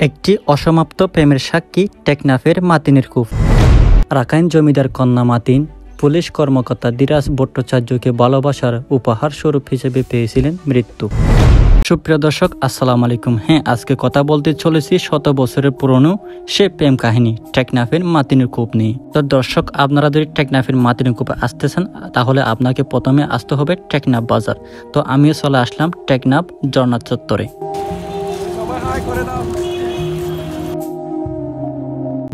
একটি অসমাপ্ত প্রেমের সাক্ষী টেকনাফের মাতিনের কূপ। রাখাইন জমিদার কন্যা মাতিন পুলিশ কর্মকর্তা ধীরাজ ভট্টাচার্যকে ভালোবাসার উপহার স্বরূপ হিসেবে পেয়েছিলেন মৃত্যু। সুপ্রিয় দর্শক, আসসালামু আলাইকুম। আজকে কথা বলতে চলেছি 100 বছরের পুরনো সে প্রেম কাহিনী টেকনাফের মাতিনের কূপ নিয়ে। তো দর্শক, আপনারা যদি টেকনাফের মাতিনের কূপে আসতেছেন তাহলে আপনাকে প্রথমে আসতে হবে টেকনাফ বাজার। তো আমিও চলে আসলাম টেকনাফ ঝর্ণা চত্বরে।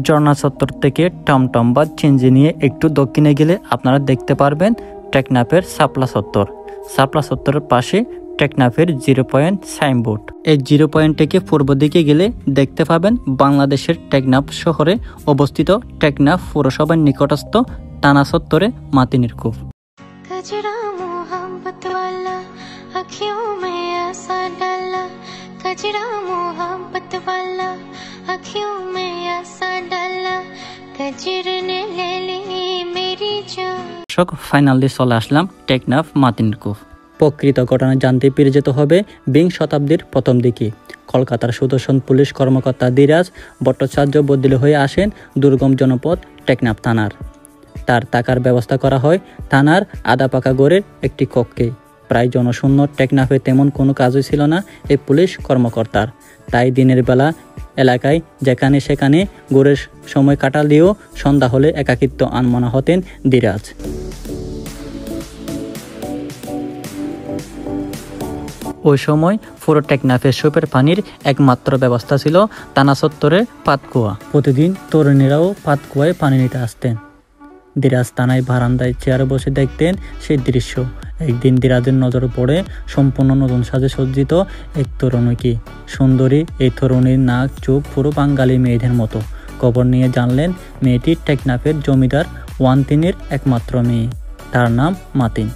ঝর্ণা চত্বর থেকে টমটম বা চিনজি নিয়ে একটু দক্ষিণে গেলে আপনারা দেখতে পারবেন টেকনাফের শাপলা চত্বর। শাপলা চত্বরের পাশে টেকনাফের 0 পয়েন্ট সাইনবোর্ড। এই 0 পয়েন্ট থেকে পূর্ব দিকে গেলে দেখতে পাবেন বাংলাদেশের টেকনাফ শহরে অবস্থিত টেকনাফ পৌরসভার নিকটস্থ টানা চত্বরে মাতিনের কূপ। ফাইনালি চলে আসলাম টেকনাফ মাতিনের কূপ। প্রকৃত ঘটনা জানতে পেরে যেতে হবে 20 শতাব্দীর প্রথম দিকে কলকাতার সুদর্শন পুলিশ কর্মকর্তা ধীরাজ ভট্টাচার্য বদলি হয়ে আসেন দুর্গম জনপদ টেকনাফ থানার। তার থাকার ব্যবস্থা করা হয় থানার আধা পাকা গড়ের একটি কক্ষে। প্রায় জনশূন্য টেকনাফে তেমন কোনো কাজই ছিল না এই পুলিশ কর্মকর্তার। তাই দিনের বেলা এলাকায় যেখানে সেখানে ঘুরে সময় কাটালেও সন্ধ্যা হলে একাকিত্ব আনমনা হতেন ধীরাজ। ওই সময় পুরো টেকনাফে সুপের পানির একমাত্র ব্যবস্থা ছিল টানা চত্বরের পাতকুয়া। প্রতিদিন তরুণীরাও পাতকুয়ায় পানি নিতে আসতেন। ধীরাজ থানায় বারান্দায় চেয়ারে বসে দেখতেন সেই দৃশ্য। একদিন ধীরাজের নজর পড়ে সম্পূর্ণ নতুন সাজে সজ্জিত এক তরুণীকে। সুন্দরী এই তরুণীর নাক চোখ পুরো বাঙালি মেয়েদের মতো। খবর নিয়ে জানলেন মেয়েটি টেকনাফের জমিদার ওয়ান্তিনের একমাত্র মেয়ে। তার নাম মাতিন।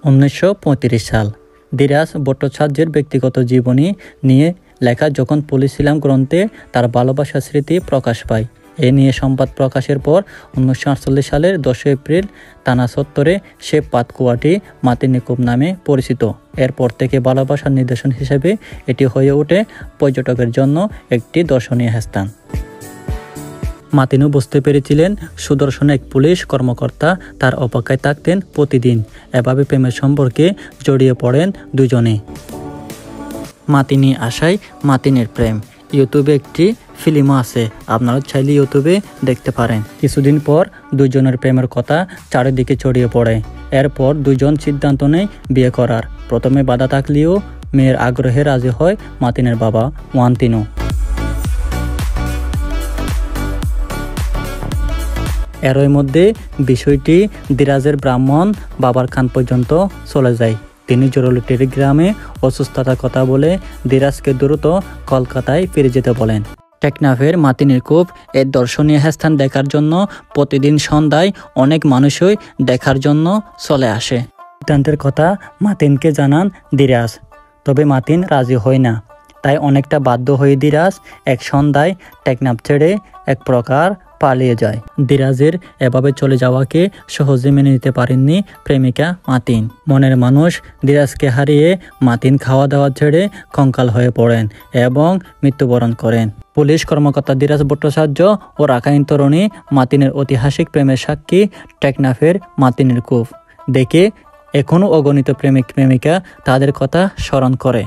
1935 সাল। ধীরাজ ভট্টাচার্যের ব্যক্তিগত জীবনী নিয়ে লেখা যখন পড়েছিলাম গ্রন্থে তার ভালোবাসার স্মৃতি প্রকাশ পায়। এ নিয়ে সংবাদ প্রকাশের পর 1948 সালের 10 এপ্রিল টানা চত্বরে সে পাতকুয়াটি মাতিনের কূপ নামে পরিচিত। এরপর থেকে ভালোবাসার নিদর্শন হিসেবে এটি হয়ে ওঠে পর্যটকের জন্য একটি দর্শনীয় স্থান। মাতিনও বুঝতে পেরেছিলেন সুদর্শন এক পুলিশ কর্মকর্তা তার অপেক্ষায় থাকতেন প্রতিদিন। এভাবে প্রেমের সম্পর্কে জড়িয়ে পড়েন দুজনে। মাতিনি আশায় মাতিনের প্রেম। ইউটিউবে একটি ফিল্মও আছে, আপনারা চাইলে ইউটিউবে দেখতে পারেন। কিছুদিন পর দুজনের প্রেমের কথা চারিদিকে ছড়িয়ে পড়ে। এরপর দুজন সিদ্ধান্ত নেয় বিয়ে করার। প্রথমে বাধা থাকলেও মেয়ের আগ্রহে রাজি হয় মাতিনের বাবা ওয়ান্তিনো। এরই মধ্যে বিষয়টি ধীরাজের ব্রাহ্মণ বাবার কান পর্যন্ত চলে যায়। তিনি জরুরি টেলিগ্রামে অসুস্থতার কথা বলে ধীরাজকে দ্রুত কলকাতায় ফিরে যেতে বলেন। টেকনাফের মাতিনের কূপ এর দর্শনীয় স্থান দেখার জন্য প্রতিদিন সন্ধ্যায় অনেক মানুষই দেখার জন্য চলে আসে। সিদ্ধান্তের কথা মাতিনকে জানান ধীরাজ, তবে মাতিন রাজি হয় না। তাই অনেকটা বাধ্য হয়ে ধীরাজ এক সন্ধ্যায় টেকনাফ ছেড়ে এক প্রকার পালিয়ে যায়। ধীরাজের এভাবে চলে যাওয়াকে সহজে মেনে নিতে পারেননি প্রেমিকা মাতিন। মনের মানুষ ধীরাজকে হারিয়ে মাতিন খাওয়া দাওয়া ছেড়ে কঙ্কাল হয়ে পড়েন এবং মৃত্যুবরণ করেন। পুলিশ কর্মকর্তা ধীরাজ ভট্টাচার্য ও রাখাইন তরুণী মাতিনের ঐতিহাসিক প্রেমের সাক্ষী টেকনাফের মাতিনের কূপ দেখে এখনো অগণিত প্রেমিক প্রেমিকা তাদের কথা স্মরণ করে।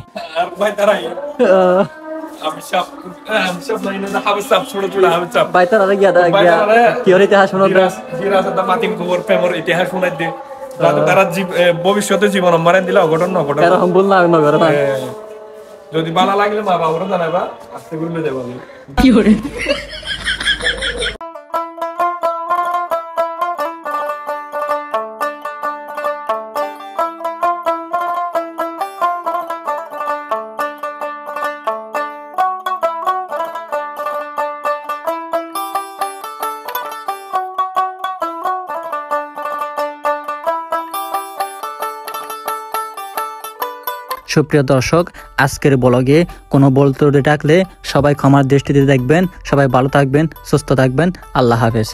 ভবিষ্যতে জীবন মারেন দিলে অঘটন যদি ভালো লাগলে মা বাবা জানাবা আস্তে করে দেবো। সুপ্রিয় দর্শক, আজকের ব্লগে কোনো ভুল ত্রুটি থাকলে সবাই ক্ষমার দৃষ্টিতে দেখবেন। সবাই ভালো থাকবেন, সুস্থ থাকবেন। আল্লাহ হাফেজ।